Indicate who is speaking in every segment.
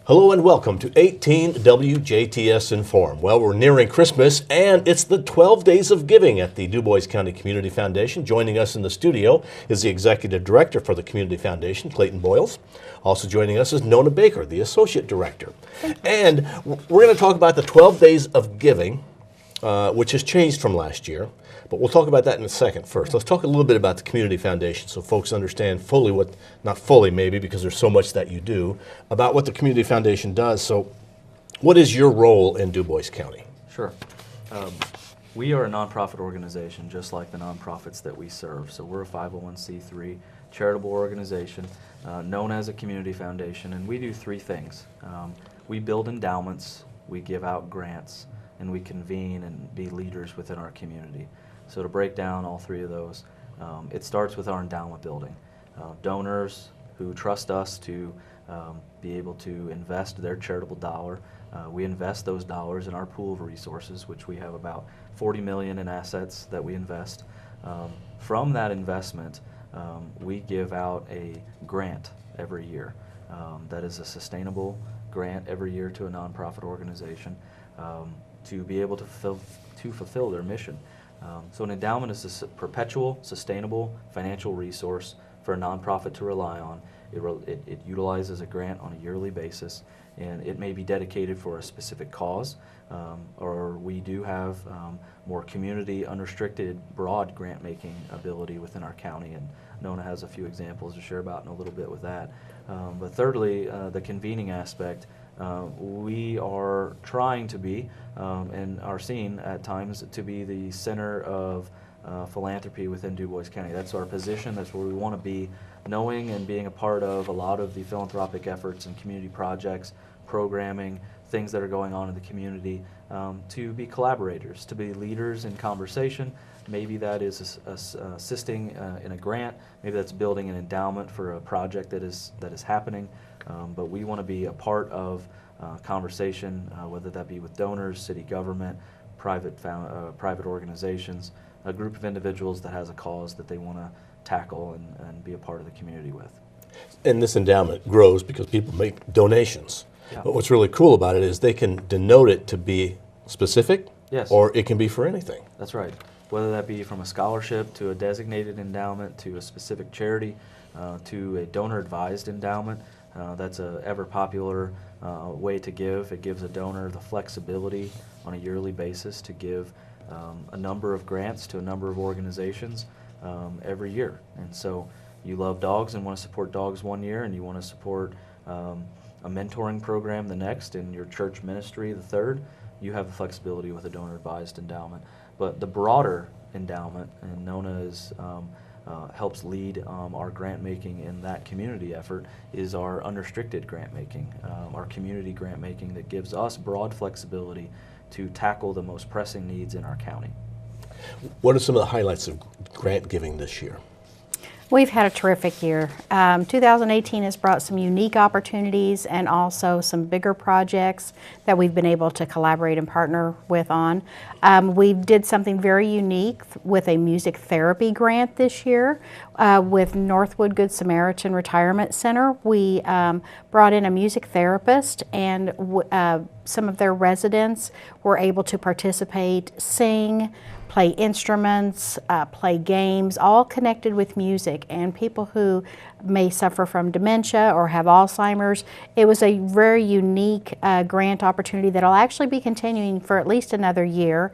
Speaker 1: Hello and welcome to 18 WJTS in.form. Well, we're nearing Christmas and it's the 12 Days of Giving at the DuBois County Community Foundation. Joining us in the studio is the Executive Director for the Community Foundation, Clayton Boyles. Also joining us is Nona Baker, the Associate Director. And we're going to talk about the 12 Days of Giving, which has changed from last year. But we'll talk about that in a second. First, let's talk a little bit about the Community Foundation so folks understand fully what, not fully maybe because there's so much that you do, about what the Community Foundation does. So what is your role in DuBois County?
Speaker 2: Sure. We are a nonprofit organization just like the nonprofits that we serve. So we're a 501c3 charitable organization known as a community foundation, and we do three things. We build endowments, we give out grants, and we convene and be leaders within our community. So to break down all three of those, it starts with our endowment building. Donors who trust us to be able to invest their charitable dollar. We invest those dollars in our pool of resources, which we have about 40 million in assets that we invest. From that investment, we give out a grant every year. That is a sustainable grant every year to a nonprofit organization to be able to fulfill their mission. So an endowment is a perpetual, sustainable financial resource for a nonprofit to rely on. It utilizes a grant on a yearly basis, and it may be dedicated for a specific cause, or we do have more community, unrestricted, broad grant-making ability within our county, and Nona has a few examples to share about in a little bit with that. But thirdly, the convening aspect. We are trying to be, and are seen at times to be the center of philanthropy within DuBois County. That's our position, that's where we want to be, knowing and being a part of a lot of the philanthropic efforts and community projects, programming, things that are going on in the community, to be collaborators, to be leaders in conversation. Maybe that is assisting in a grant, maybe that's building an endowment for a project that is happening, but we want to be a part of conversation, whether that be with donors, city government, private organizations, a group of individuals that has a cause that they want to tackle and be a part of the community with.
Speaker 1: And this endowment grows because people make donations.
Speaker 2: Yeah.
Speaker 1: But what's really cool about it is they can denote it to be specific,
Speaker 2: Yes.
Speaker 1: or it can be for anything.
Speaker 2: That's right. Whether that be from a scholarship to a designated endowment to a specific charity to a donor-advised endowment. That's a ever-popular way to give. It gives a donor the flexibility on a yearly basis to give a number of grants to a number of organizations every year. And so you love dogs and want to support dogs one year, and you want to support a mentoring program the next, and your church ministry the third. You have the flexibility with a donor-advised endowment. But the broader endowment, and Nona is helps lead our grant making in that community effort, is our unrestricted grant making, our community grant making that gives us broad flexibility to tackle the most pressing needs in our county.
Speaker 1: What are some of the highlights of grant giving this year?
Speaker 3: We've had a terrific year. 2018 has brought some unique opportunities and also some bigger projects that we've been able to collaborate and partner with on. We did something very unique with a music therapy grant this year with Northwood Good Samaritan Retirement Center. We brought in a music therapist, and some of their residents were able to participate, sing, play instruments, play games, all connected with music. And people who may suffer from dementia or have Alzheimer's, it was a very unique grant opportunity that'll actually be continuing for at least another year.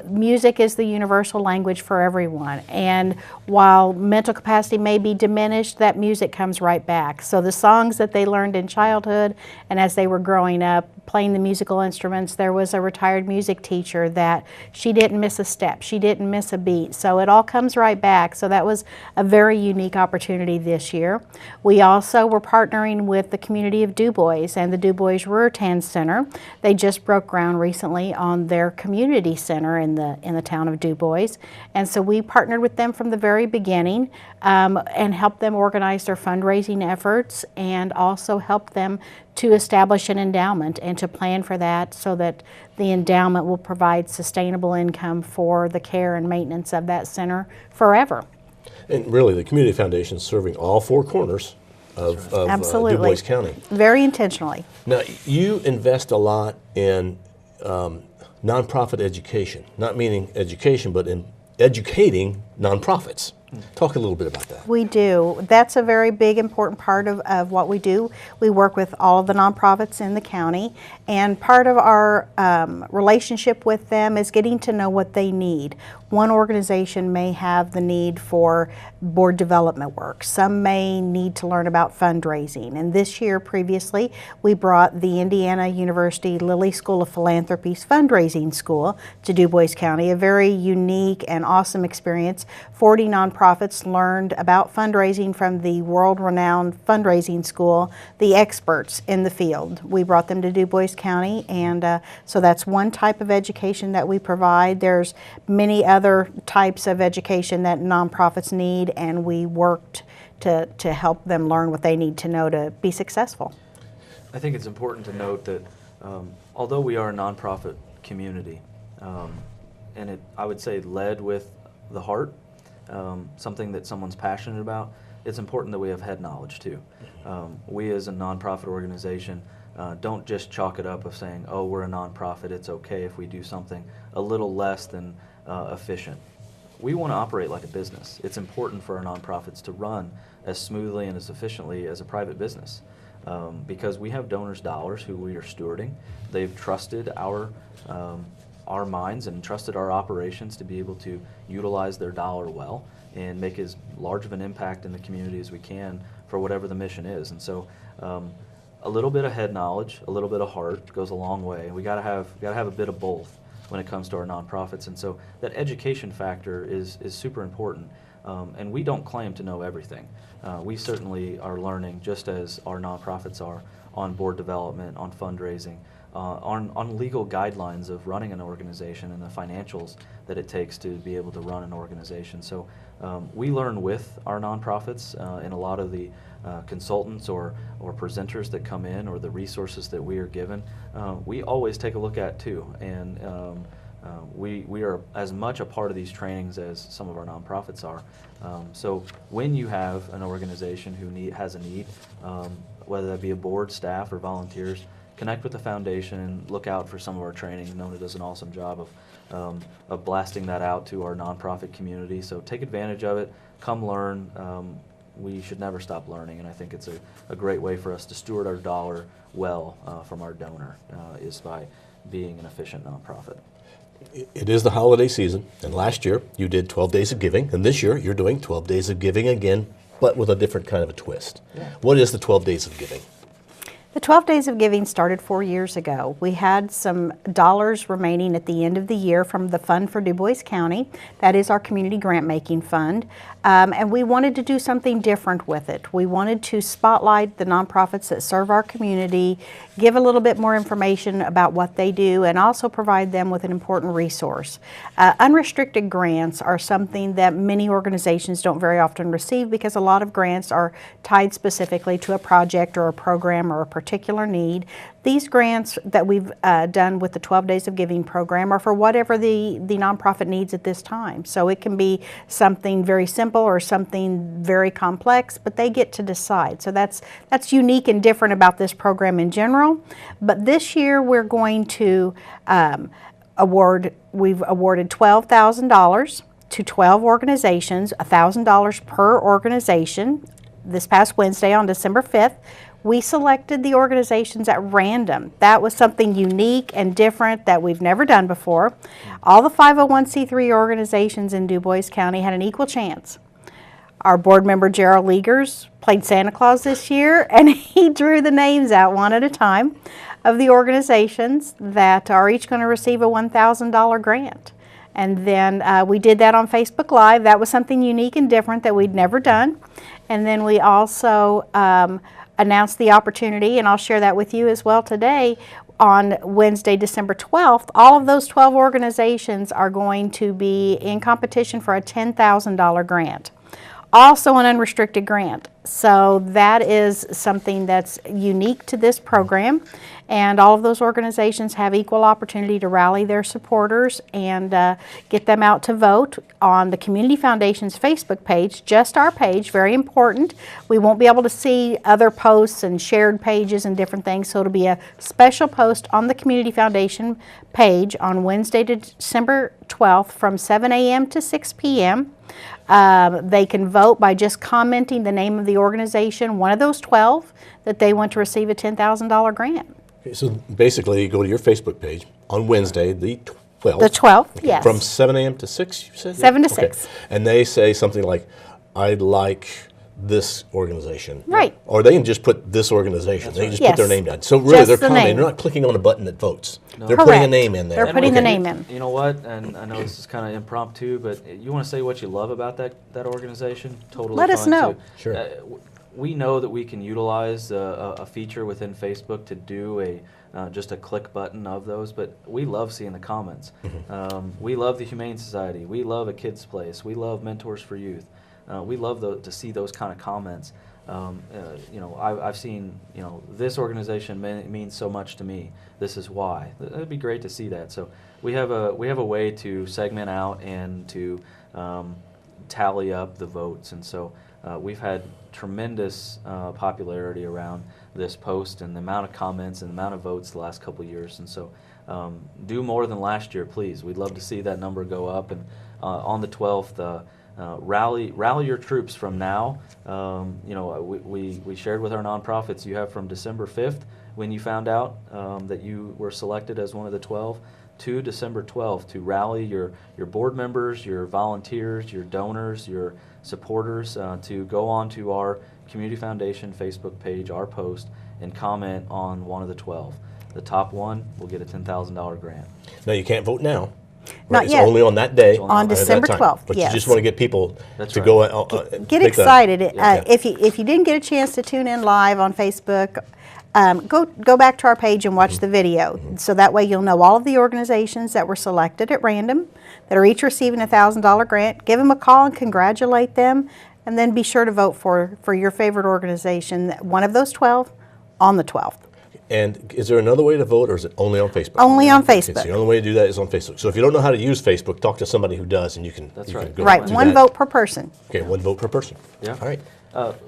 Speaker 3: Music is the universal language for everyone, and while mental capacity may be diminished, that music comes right back. So the songs that they learned in childhood and as they were growing up playing the musical instruments, there was a retired music teacher that she didn't miss a step, she didn't miss a beat, so it all comes right back. So that was a very unique opportunity this year. We also were partnering with the community of DuBois and the DuBois Rural Center. They just broke ground recently on their community center in the town of DuBois, and so we partnered with them from the very beginning and helped them organize their fundraising efforts, and also helped them to establish an endowment and to plan for that so that the endowment will provide sustainable income for the care and maintenance of that center forever.
Speaker 1: And really, the Community Foundation is serving all four corners of
Speaker 3: Absolutely.
Speaker 1: Du Bois County.
Speaker 3: Very intentionally.
Speaker 1: Now, you invest a lot in nonprofit education, not meaning education, but in educating nonprofits. Talk a little bit about that.
Speaker 3: We do. That's a very big, important part of what we do. We work with all of the nonprofits in the county, and part of our relationship with them is getting to know what they need. One organization may have the need for board development work. Some may need to learn about fundraising. And this year, previously, we brought the Indiana University Lilly School of Philanthropy's fundraising school to Du Bois County, a very unique and awesome experience. 40 nonprofits learned about fundraising from the world-renowned fundraising school, the experts in the field. We brought them to Du Bois County, and so that's one type of education that we provide. There's many other types of education that nonprofits need, and we worked to help them learn what they need to know to be successful.
Speaker 2: I think it's important to note that although we are a nonprofit community, and I would say led with the heart, something that someone's passionate about, it's important that we have head knowledge too. We as a nonprofit organization don't just chalk it up of saying, oh, we're a nonprofit, it's okay if we do something a little less than efficient. We want to operate like a business. It's important for our nonprofits to run as smoothly and as efficiently as a private business because we have donors' dollars who we are stewarding. They've trusted our minds and trusted our operations to be able to utilize their dollar well and make as large of an impact in the community as we can for whatever the mission is. And so a little bit of head knowledge, a little bit of heart goes a long way. And we gotta have a bit of both when it comes to our nonprofits. And so that education factor is super important. And we don't claim to know everything. We certainly are learning, just as our nonprofits are, on board development, on fundraising, on legal guidelines of running an organization and the financials that it takes to be able to run an organization. So we learn with our nonprofits and a lot of the consultants or presenters that come in or the resources that we are given, we always take a look at too. And we are as much a part of these trainings as some of our nonprofits are. So when you have an organization who has a need, whether that be a board, staff, or volunteers, connect with the foundation and look out for some of our training. Nona does an awesome job of blasting that out to our nonprofit community. So take advantage of it, come learn. We should never stop learning, and I think it's a great way for us to steward our dollar well from our donor is by being an efficient nonprofit.
Speaker 1: It is the holiday season, and last year you did 12 Days of Giving, and this year you're doing 12 Days of Giving again, but with a different kind of a twist. Yeah. What is the 12 Days of Giving?
Speaker 3: The 12 Days of Giving started 4 years ago. We had some dollars remaining at the end of the year from the Fund for Du Bois County. That is our community grant making fund. And we wanted to do something different with it. We wanted to spotlight the nonprofits that serve our community, give a little bit more information about what they do, and also provide them with an important resource. Unrestricted grants are something that many organizations don't very often receive because a lot of grants are tied specifically to a project or a program or a particular need. These grants that we've done with the 12 Days of Giving program are for whatever the nonprofit needs at this time. So it can be something very simple or something very complex, but they get to decide. So that's unique and different about this program in general. But this year we're going to we've awarded $12,000 to 12 organizations, $1,000 per organization. This past Wednesday on December 5th, we selected the organizations at random. That was something unique and different that we've never done before. All the 501c3 organizations in Du Bois County had an equal chance. Our board member, Gerald Leagers, played Santa Claus this year, and he drew the names out one at a time of the organizations that are each going to receive a $1,000 grant. And then we did that on Facebook Live. That was something unique and different that we'd never done. And then we also announced the opportunity, and I'll share that with you as well today, on Wednesday, December 12th. All of those 12 organizations are going to be in competition for a $10,000 grant. Also an unrestricted grant. So that is something that's unique to this program, and all of those organizations have equal opportunity to rally their supporters and get them out to vote on the Community Foundation's Facebook page, just our page, very important. We won't be able to see other posts and shared pages and different things, so it'll be a special post on the Community Foundation page on Wednesday, December 12th from 7 a.m. to 6 p.m. They can vote by just commenting the name of the organization, one of those 12, that they want to receive a $10,000 grant.
Speaker 1: Okay, so basically, you go to your Facebook page on Wednesday, the 12th.
Speaker 3: The 12th,
Speaker 1: okay,
Speaker 3: yes.
Speaker 1: From 7 a.m. to 6, you said?
Speaker 3: 7 to
Speaker 1: Okay.
Speaker 3: 6.
Speaker 1: And they say something like, I'd like this organization.
Speaker 3: Right.
Speaker 1: Or they can just put this organization. They can just
Speaker 3: Yes.
Speaker 1: put their name down. So really,
Speaker 3: Just
Speaker 1: they're
Speaker 3: the
Speaker 1: commenting.
Speaker 3: name.
Speaker 1: They're not clicking on a button that votes.
Speaker 2: No.
Speaker 1: They're putting a
Speaker 3: Correct.
Speaker 1: name in there.
Speaker 3: They're putting the
Speaker 1: Okay.
Speaker 3: name in.
Speaker 2: You know what? And I know this is kind of impromptu, but you want to say what you love about that organization? Totally.
Speaker 3: Let us
Speaker 2: fine,
Speaker 3: know.
Speaker 2: too.
Speaker 1: Sure.
Speaker 2: We know that we can utilize a feature within Facebook to do just a click button of those, but we love seeing the comments. We love the Humane Society. We love A Kid's Place. We love Mentors for Youth. We love to see those kind of comments. I've seen, this organization means so much to me. This is why. It'd be great to see that. So we have a way to segment out and to tally up the votes, and so we've had tremendous popularity around this post and the amount of comments and the amount of votes the last couple of years. And so do more than last year, please. We'd love to see that number go up. And on the 12th, rally your troops from now. We shared with our nonprofits, you have from December 5th, when you found out that you were selected as one of the 12, to December 12th to rally your board members, your volunteers, your donors, your supporters to go on to our Community Foundation Facebook page, our post, and comment on one of the 12. The top one will get a $10,000 grant.
Speaker 1: Now, you can't vote now.
Speaker 3: Not
Speaker 1: It's
Speaker 3: yet.
Speaker 1: only on that day.
Speaker 3: On
Speaker 1: at that
Speaker 3: December
Speaker 1: time.
Speaker 3: 12th,
Speaker 1: But
Speaker 3: yes.
Speaker 1: you just want to get people
Speaker 2: That's
Speaker 1: to
Speaker 2: right.
Speaker 1: go
Speaker 3: Get
Speaker 1: make that-
Speaker 3: excited.
Speaker 1: Yeah.
Speaker 3: If you didn't get a chance to tune in live on Facebook, go back to our page and watch the video. So that way you'll know all of the organizations that were selected at random that are each receiving a $1,000 grant. Give them a call and congratulate them, and then be sure to vote for your favorite organization, one of those 12, on the 12th.
Speaker 1: And is there another way to vote, or is it only on Facebook?
Speaker 3: Only on
Speaker 1: Okay, so
Speaker 3: Facebook.
Speaker 1: the only way to do that is on Facebook. So if you don't know how to use Facebook, talk to somebody who does, and you can.
Speaker 2: That's
Speaker 1: you
Speaker 2: right.
Speaker 1: can go
Speaker 3: Right,
Speaker 1: do
Speaker 3: one
Speaker 1: that.
Speaker 3: vote per person.
Speaker 1: Okay, one vote per person.
Speaker 2: Yeah.
Speaker 1: All right.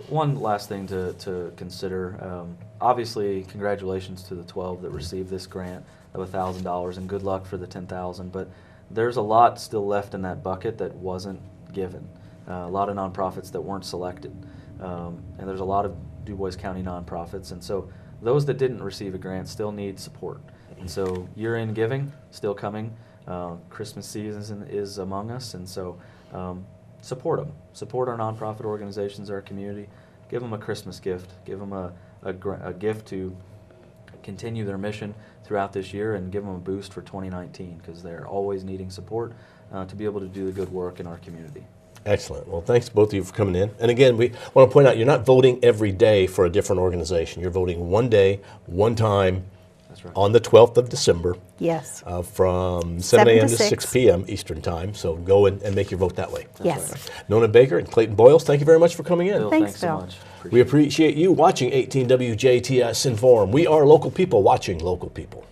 Speaker 2: One last thing to consider. Obviously, congratulations to the 12 that received this grant of $1,000, and good luck for the 10,000. But there's a lot still left in that bucket that wasn't given. A lot of nonprofits that weren't selected, and there's a lot of Du Bois County nonprofits, and so those that didn't receive a grant still need support. And so year-end giving still coming. Christmas season is among us, and so support them. Support our nonprofit organizations, our community. Give them a Christmas gift. Give them a gift to continue their mission throughout this year, and give them a boost for 2019, because they're always needing support to be able to do the good work in our community.
Speaker 1: Excellent. Well, thanks both of you for coming in. And again, we want to point out, you're not voting every day for a different organization. You're voting one day, one time,
Speaker 2: That's right.
Speaker 1: on the 12th of December
Speaker 3: Yes.
Speaker 1: from 7
Speaker 3: 7
Speaker 1: a.m.
Speaker 3: to
Speaker 1: to 6
Speaker 3: 6
Speaker 1: p.m. Eastern Time. So go and make your vote that way.
Speaker 3: Yes.
Speaker 1: Nona Baker and Clayton Boyles, thank you very much for coming in.
Speaker 2: Bill,
Speaker 3: Thanks,
Speaker 2: thanks so
Speaker 3: Bill.
Speaker 2: much.
Speaker 1: We appreciate you watching 18 WJTS Inform. We are local people watching local people.